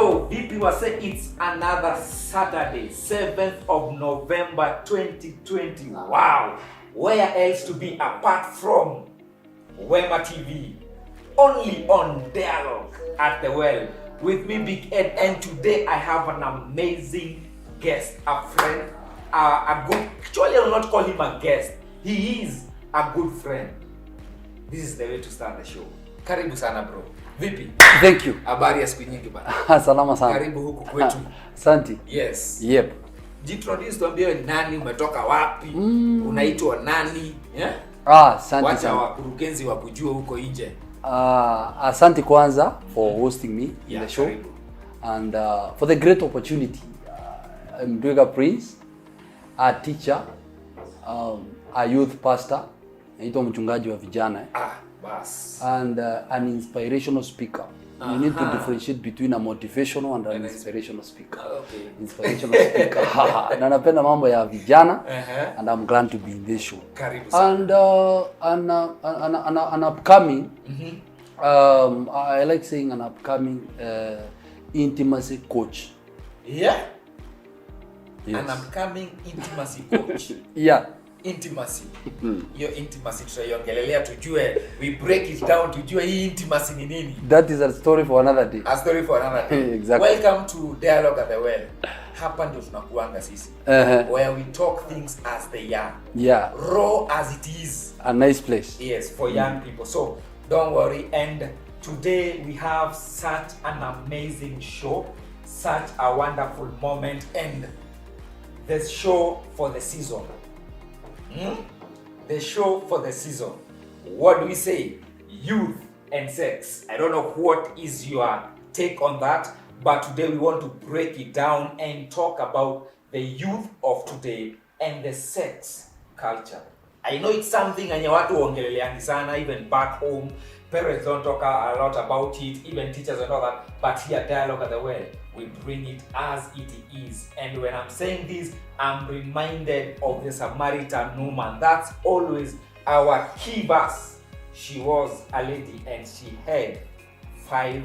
Yo, vipi wase, it's another Saturday, 7th of November 2020. Wow, where else to be apart from Wema TV? Only on Dialogue at the Well with me, Big Ed, and today I have an amazing guest, a friend, a good, actually I'll not call him a guest, he is a good friend. This is the way to start the show. Karibu sana bro. Vipi? Thank you. Habari ya siku nyingi bana. Salama sana. Karibu huku kwetu. Asante. Yes. Yep. Jintroduce, tuambie nani, umetoka wapi, unaitwa nani? Yeah? Asante Wacha sana. wakurugenzi wakujue huko nje. Asante kwanza for hosting me in the show. Karibu. And for the great opportunity. I'm Dwega Prince, a teacher, a youth pastor, naitwa mchungaji wa vijana. Bas. And an inspirational speaker. You need to differentiate between a motivational and an inspirational speaker. Okay. Inspirational speaker. Na napenda mambo ya vijana, and I'm glad to be in this show. Karibu sana. And an upcoming, I like saying an upcoming intimacy coach. Yeah? Yes. An upcoming intimacy coach. Yeah. Intimacy. Hiyo intimacy tutaiongelelea tujue, we break it down tujue hii intimacy ni nini. That is a story for another day. A story for another day. Exactly. Welcome to Dialogue at the Well. Hapa ndio tunakuanga sisi. Where we talk things as they are. Yeah. Raw as it is. A nice place. Yes, for young people. So don't worry. And today we have such an amazing show, such a wonderful moment, and the show for the season. The show for the season. What do we say? Youth and sex. I don't know what is your take on that, but today we want to break it down and talk about the youth of today and the sex culture. I know it's something anye watu ongeleleani sana, even back home. Parents don't talk a lot about it, even teachers and all that, but here Dialogue at the Well, we bring it as it is. And when I'm saying this, I'm reminded of the Samaritan woman. That's always our key verse. She was a lady and she had 5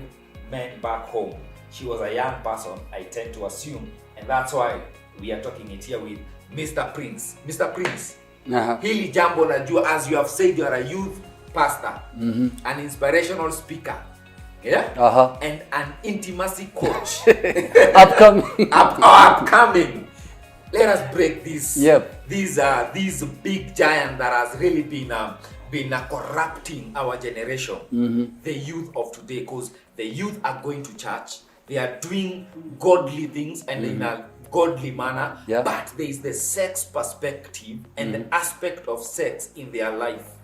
men back home. She was a young person, I tend to assume, and that's why we are talking it here with Mr. Prince. Mr. Prince, hili jambo najua, as you have said, you are a youth pastor, an inspirational speaker, yeah, and an intimacy coach. Upcoming. Upcoming. Let us break this. Yep. These big giant that has really been corrupting our generation. The youth of today, because the youth are going to church, they are doing godly things and in a godly manner, but there is the sex perspective and the aspect of sex in their life.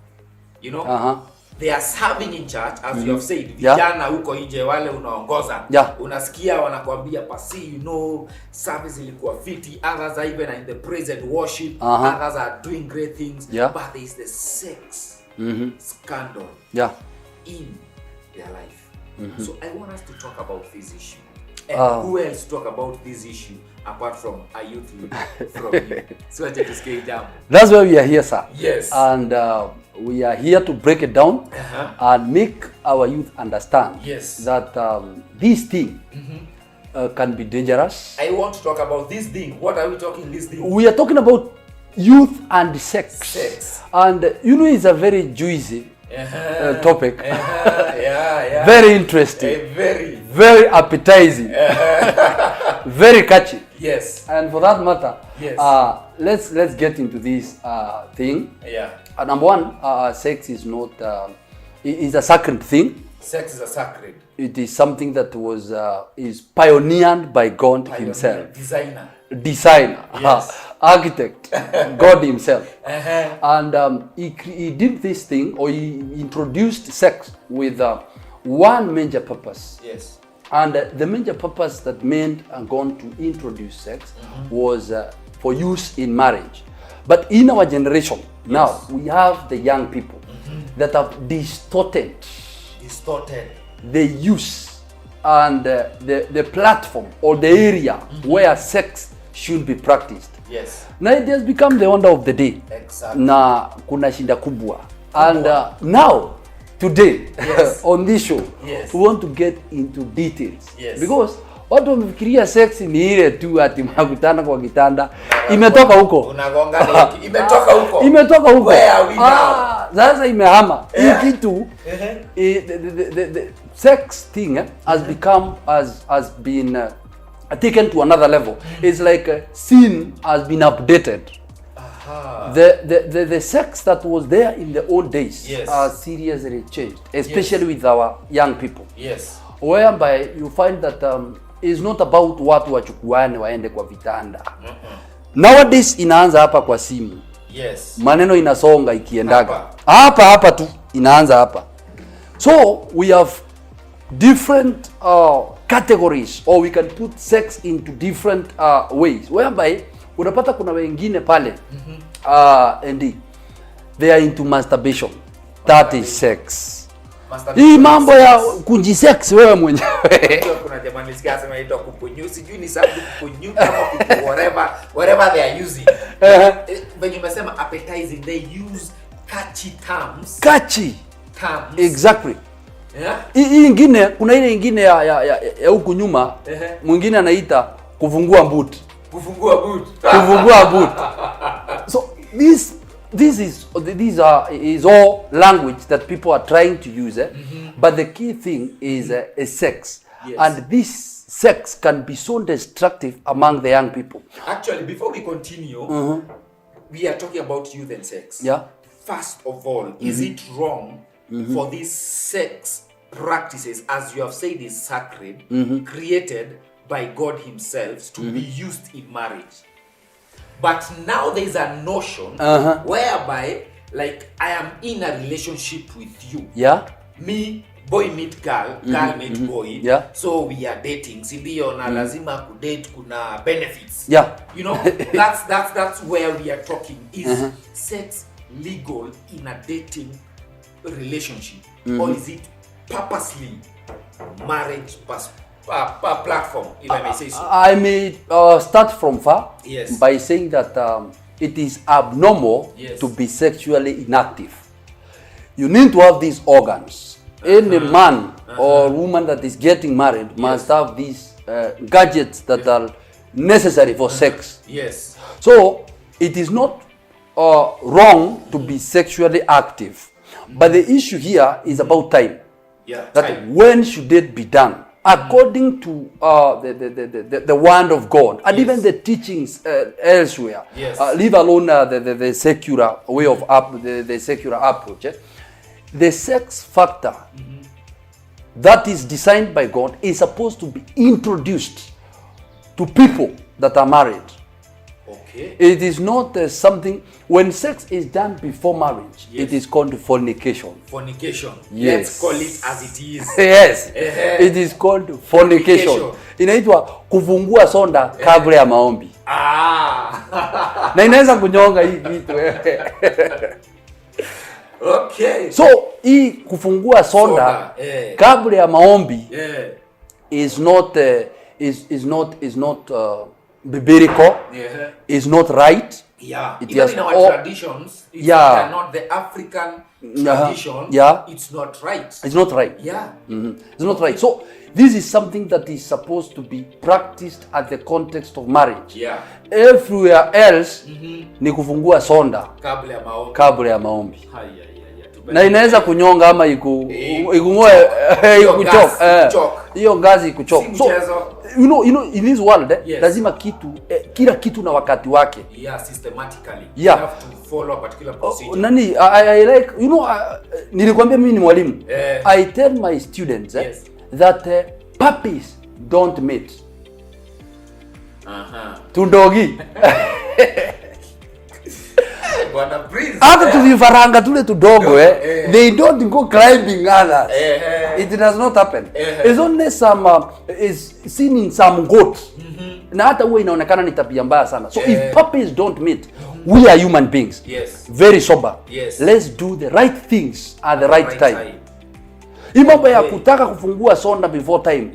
You know, they are serving in church, as you have said. Vijana huko nje wale unaongoza, unasikia wanakuambia pasi, you know, service ilikuwa fiti, others are even in the praise and worship, others are doing great things, but there is the sex scandal in their life. So I want us to talk about this issue. And who else talk about this issue apart from a youth leader from you? So I take this down. That's why we are here, sir. Yes. And we are here to break it down and make our youth understand that this thing can be dangerous. I want to talk about this thing. What are we talking this thing? We are talking about youth and sex. And you know, it's a very juicy topic. Very interesting. Very appetizing. Very catchy. Yes. And for that matter, let's get into this thing. Number one, sex is not is a sacred thing. Sex is a sacred. It is something that was is pioneered by God Himself. Designer, architect, God Himself. And he did this thing, or he introduced sex with one major purpose. Yes. And the major purpose that men are going to introduce sex was for use in marriage. But in our generation, now we have the young people that have distorted the use and the platform or the area where sex should be practiced. Yes. Now it has become the order of the day. Exactly. Na kuna shinda kubwa. And now today on this show we want to get into details because Watu wamefikiria sex ni ile tu ati mnakutana kwa kitanda. Imetoka huko. Unagonga imetoka huko. Imetoka huko. Where are we now? Sasa imehama. Hii kitu the sex thing has been taken to another level. It's like sin has been updated. The sex that was there in the old days has seriously changed, especially with our young people. Yes. Whereby you find that it's not about watu wachukuane waende kwa vitanda. Nowadays inaanza hapa kwa simu. Yes. Maneno inasonga ikiendaga. Hapa tu inaanza hapa. So we have different categories, or we can put sex into different ways. Whereby unapata kuna wengine pale and they are into masturbation. That is sex. Hii mambo ya kunjisex wewe mwenyewe. Kuna jamaa nisikia anasema inaitwa kupunyu, sijui ni sababu kupunyu kama whatever they are using. When you umesema appetizing, they use catchy terms. Catchy terms. Exactly. Yeah. Hii ingine, kuna ile ingine ya huku nyuma, mwingine anaita kufungua boot. Kufungua boot. Kufungua boot. So these is all language that people are trying to use, but the key thing is sex. Yes. And this sex can be so destructive among the young people. Actually, before we continue, we are talking about youth and sex. Yeah. First of all, is it wrong for these sex practices, as you have said, is sacred, created by God himself to be used in marriage? But now there is a notion whereby, like, I am in a relationship with you. Yeah. Me, boy meet girl, girl meet boy. Yeah. So we are dating. Sindio na lazima kudate kuna benefits. Yeah. You know, that's where we are talking. Is sex legal in a dating relationship, or is it purposely marriage platform, if I may say so? I may start from far by saying that it is abnormal to be sexually inactive. You need to have these organs. Any man or woman that is getting married must have these gadgets that are necessary for sex. Yes. So it is not wrong to be sexually active, but the issue here is about time. Yeah. That when should it be done? According to the word of God and even the teachings elsewhere, leave alone the secular way of the secular approach. The sex factor that is designed by God is supposed to be introduced to people that are married. Okay. It is not something, when sex is done before marriage, it is called fornication. Fornication. Yes. Let's call it as it is. Yes. It is called fornication. Inaitwa kufungua sonda kabla ya maombi. Na inaweza kunyonga hii vitu. Okay. So, hii kufungua sonda kabla ya maombi is not biblical. Is not right. Yeah. Even in our traditions, it's not the African tradition. It's not right. It's not right. Yeah. It's not right. So this is something that is supposed to be practiced at the context of marriage. Yeah. Everywhere else ni kufungua sonda kabla ya maombi. Na inaweza kunyonga ama ikungoe ikuchoka. Hiyo ngazi ikuchoka. So you know in this world lazima kila kitu na wakati wake. Yeah, systematically. You have to follow a particular procedure. I like, nilikwambia mimi ni mwalimu. I tell my students that puppies don't mate. Tundogi. Hata tuvifaranga tule tudogo they don't go climbing others. It does not happen. It's only some is seen in some goats. Na hata huwa inaonekana ni tabia mbaya sana. So if puppies don't mate, we are human beings. Very sober. Let's do the right things at the right time. Hii mambo ya kutaka kufungua sonda before time.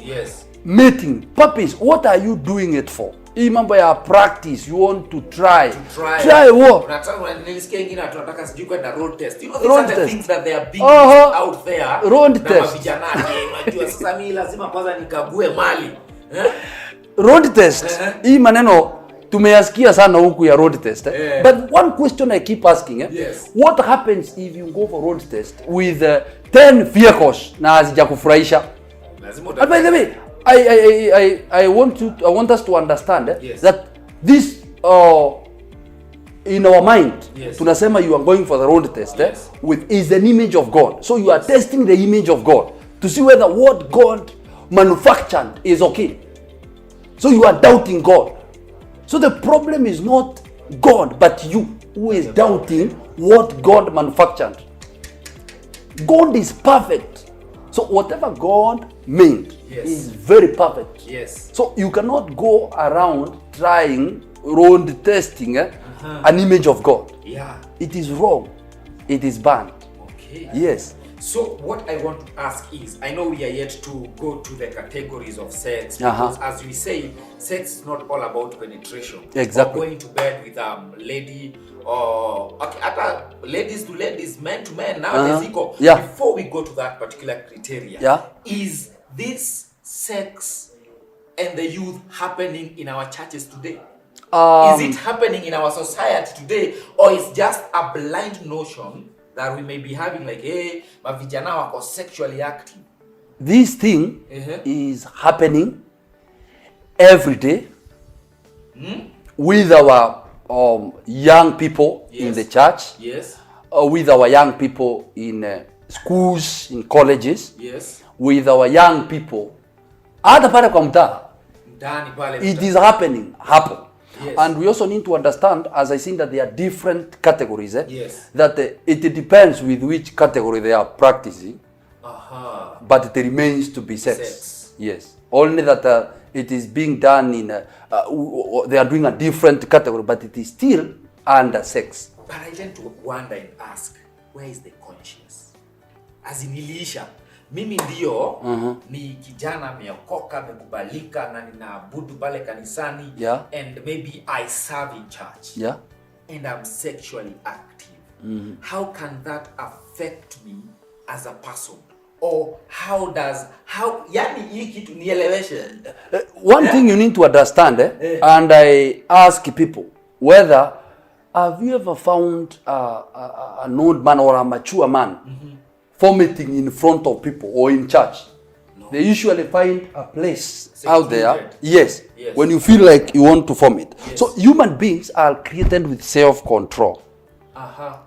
Mating, puppies, what are you doing it for? Hii mambo ya practice, you want to try what? Nilisikia ingine tunataka sijui kwenda road test. You know, these are the things that they are being out there. Road test. Vijana unajua sasa mimi lazima kwanza nikague mali. road test, hii maneno tumeyasikia sana huku ya road test. But one question I keep asking, Yes. what happens if you go for road test with 10 vehicles na hazijakufurahisha? Lazima And by the way, I want us to understand Yes. that this in our mind, Yes. tunasema you are going for the road test Yes. with is an image of God. So you are testing the image of God to see whether what God manufactured is okay. So you are doubting God. So the problem is not God, but you who is doubting what God manufactured. God is perfect. So whatever God made Yes. is very perfect. Yes. So you cannot go around trying road testing an image of God. Yeah. It is wrong. It is banned. Okay. Yes. So what I want to ask is, I know we are yet to go to the categories of sex, Uh-huh. because as we say, sex is not all about penetration. Exactly. Or going to bed with a lady, or okay, other ladies to ladies, men to men. Now there's equal. Yeah. Before we go to that particular criteria, Yeah. is this sex and the youth happening in our churches today? Is it happening in our society today, or is just a blind notion that we may be having, like, hey, mavijana wako sexually active? This thing is happening every day with our young people in Yes. the church, Yes, with our young people in schools, in colleges, yes. with our young people hata pale kwa mtaa. Ndani pale. It is happening happen. Yes. And we also need to understand, as I think that there are different categories, Yes. that it depends with which category they are practicing, Aha. but it remains to be sex. Sex. Yes. Only that it is being done in, they are doing a different category, but it is still under sex. But I tend to wonder and ask, where is the conscience? As in Elisha, mimi ndio ni kijana ameokoka, amekubalika na ninaabudu pale kanisani, Yeah. and maybe I serve in church. Yeah. And I'm sexually active. How can that affect me as a person? Or yani hii kitu nieleweshe. One thing you need to understand, and I ask people whether have you ever found an old man or a mature man vomiting in front of people or in church? No. They usually find a place out there. Secluded. Yes, Yes. when you feel like you want to vomit. Yes. So human beings are created with self-control. Aha.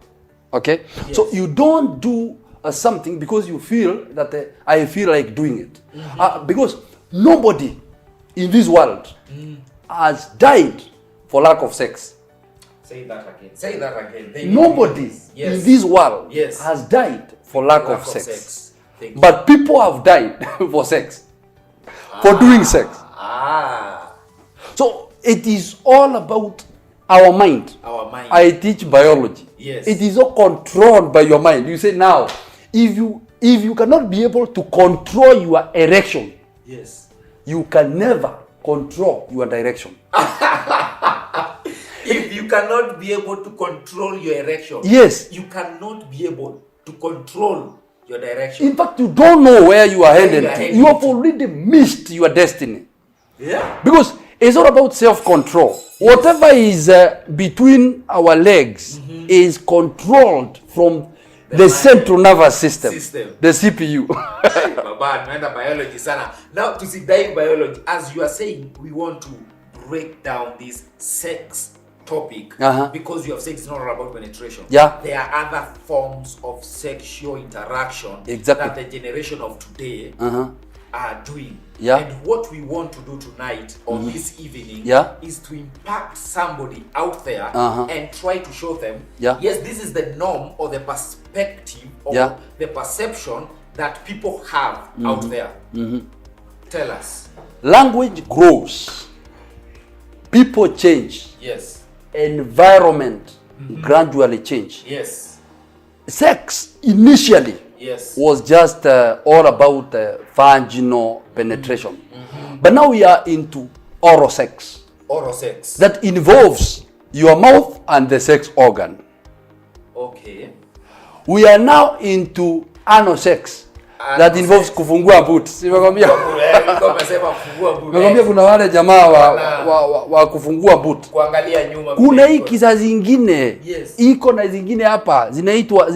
Okay, Yes. so you don't do something because you feel that I feel like doing it, because nobody in this world has died for lack of sex. Say that again. Say that again. They Nobody Yes. in this world Yes. has died for lack Lack of sex. Thank you. But people have died for sex, for doing sex. Ah, So it is all about our mind. our mind. I teach biology. Yes. It is all controlled by your mind. You say now, if you cannot be able to control your erection, Yes. you can never control your direction. If you cannot be able to control your erection, Yes. you cannot be able to control your direction. In fact, you don't know where you are headed you are to. heading You have to. already missed your destiny. Yeah. Because it's all about self-control. Whatever is between our legs is controlled from the mind. central nervous system, System. the CPU. Baba, naenda biology sana. Now to see dive biology, as you are saying, we want to break down this sex topic because you have said it's not all about penetration. Yeah. There are other forms of sexual interaction Exactly. that the generation of today are doing. Yeah. And what we want to do tonight or this evening Yeah. is to impact somebody out there and try to show them, Yeah. yes, this is the norm or the perspective or Yeah. the perception that people have out there. Tell us. Language grows. People change. Yes. Environment gradually change. Yes. Sex initially Yes. was just all about vaginal penetration. But now we are into oral sex Oral sex. that involves your mouth and the sex organ. Okay. We are now into anal sex that involves kufungua boot. Simekwambia. Umesema kufungua boot. Nimekwambia kuna wale jamaa wa kufungua boot. Kuangalia nyuma. Kuna hii kizazi zingine. Iko na zingine hapa zinaitwa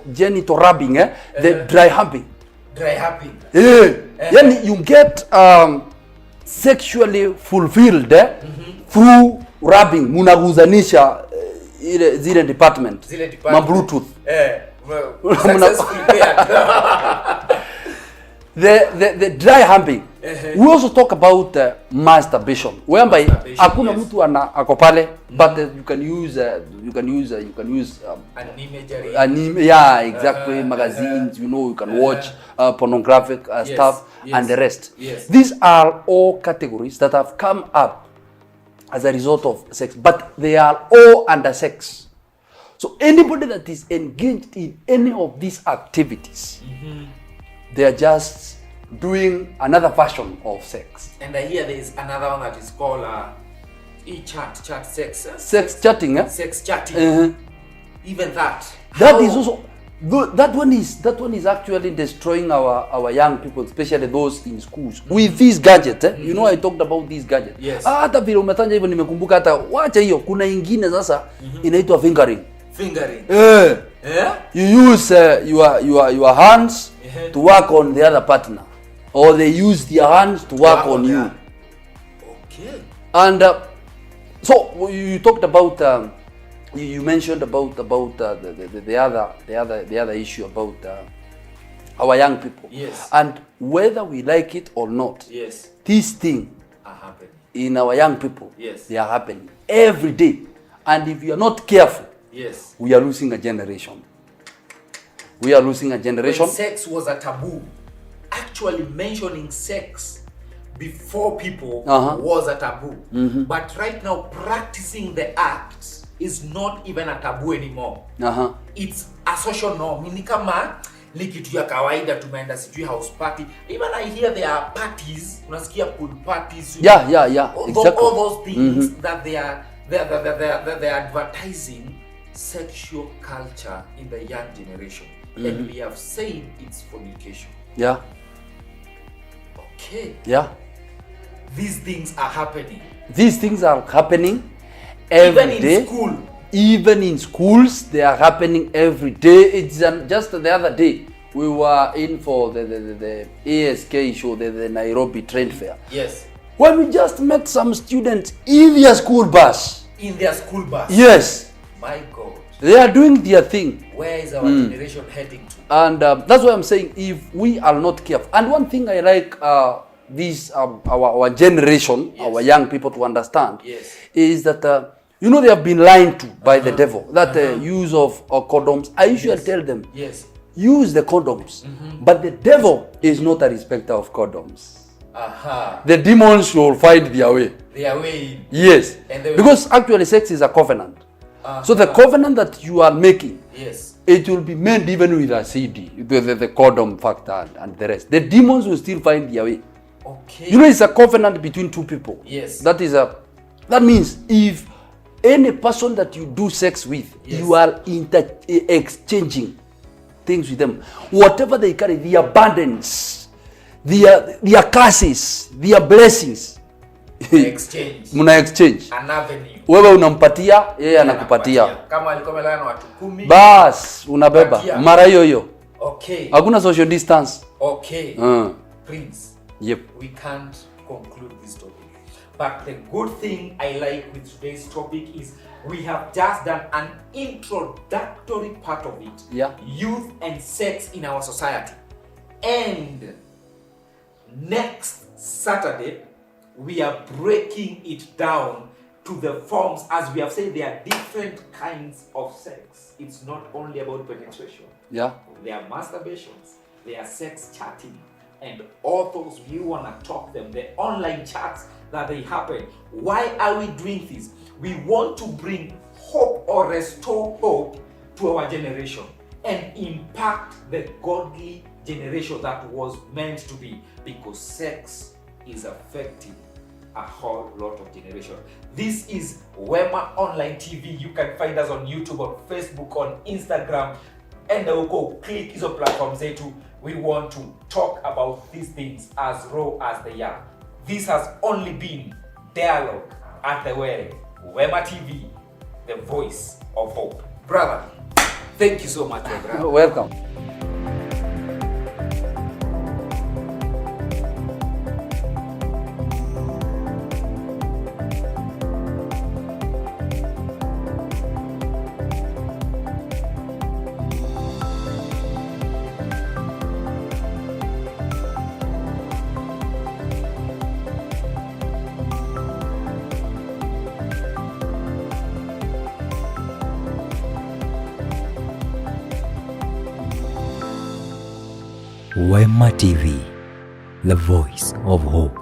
genital rubbing the dry humping. Dry humping. Yani you get sexually fulfilled through rubbing. Munaguzanisha zile department. Ma Bluetooth. The dry humping. We also talk about masturbation. Whereby hakuna mtu ako pale, but you can use an imagery. Exactly, magazines, you can watch pornographic stuff and the rest. These are all categories that have come up as a result of sex, but they are all under sex. So anybody that is engaged in any of these activities, they are just doing another version of sex. And I hear there is another one that is called chat sex. Sex chatting. Sex chatting. Even that. That is also that one is actually destroying our young people, especially those in schools with these gadgets. You know, I talked about these gadgets. Yes. Hata vile umetanja hivyo nimekumbuka hata wacha hiyo kuna ingine sasa inaitwa fingering. You use your hands to work on the other partner, or they use their hands to work on you. Okay. And so you talked about you mentioned about the other issue about our young people. Yes. And whether we like it or not, this thing are happening in our young people. Yes. They are happening every day. And if you are not careful, we are losing a generation. We are losing a generation. When sex was a taboo, actually mentioning sex before people was a taboo. But right now, practicing the act is not even a taboo anymore. It's a social norm. Ni kama ni kitu ya kawaida, tumeenda sijui house party. Even I hear there are parties, unasikia pool parties. Exactly. All those things that they are advertising sexual culture in the young generation. And we have said it's fornication. Okay. These things are happening. These things are happening every day. In school. Even in schools, they are happening every day. It's just the other day we were in for the ASK show, the Nairobi Trade Fair. Yes. When we just met some students in their school bus. In their school bus? Yes. My God. They are doing their thing. Where is our generation heading to? And that's why I'm saying if we are not careful. And one thing I like this our generation, our young people to understand is that they have been lied to by the devil. That use of condoms. I usually tell them, use the condoms. But the devil is not a respecter of condoms. The demons will find their way. Their way in. Yes. Because actually sex is a covenant. So the covenant that you are making, it will be made even with a CD, the condom factor and the rest. The demons will still find their way. Okay. It's a covenant between two people. That means if any person that you do sex with, you are exchanging things with them. Whatever they carry, their burdens, their curses, their blessings. Muna exchange. An avenue. Wewe unampatia, yeye anakupatia. Kama alikuwa amelala na watu 10, bas unabeba mara hiyo. Okay. Hakuna social distance. Okay. Prince. We can't conclude this topic. But the good thing I like with today's topic is we have just done an introductory part of it. Youth and sex in our society. And next Saturday, we are breaking it down to the forms. As we have said, there are different kinds of sex. It's not only about penetration. There are masturbations, there are sex chatting, and all those we want to talk them, the online chats that they happen. Why are we doing this? We want to bring hope or restore hope to our generation and impact the godly generation that was meant to be, because sex is affecting a whole lot of generation. This is Wema Online TV. You can find us on YouTube, on Facebook, on Instagram, enda huko click hizo platform zetu. We want to talk about these things as raw as they are. This has only been Dialogue at the Well, Wema TV, the voice of hope. Brother, thank you so much, my brother. Welcome. Wema TV, the voice of hope.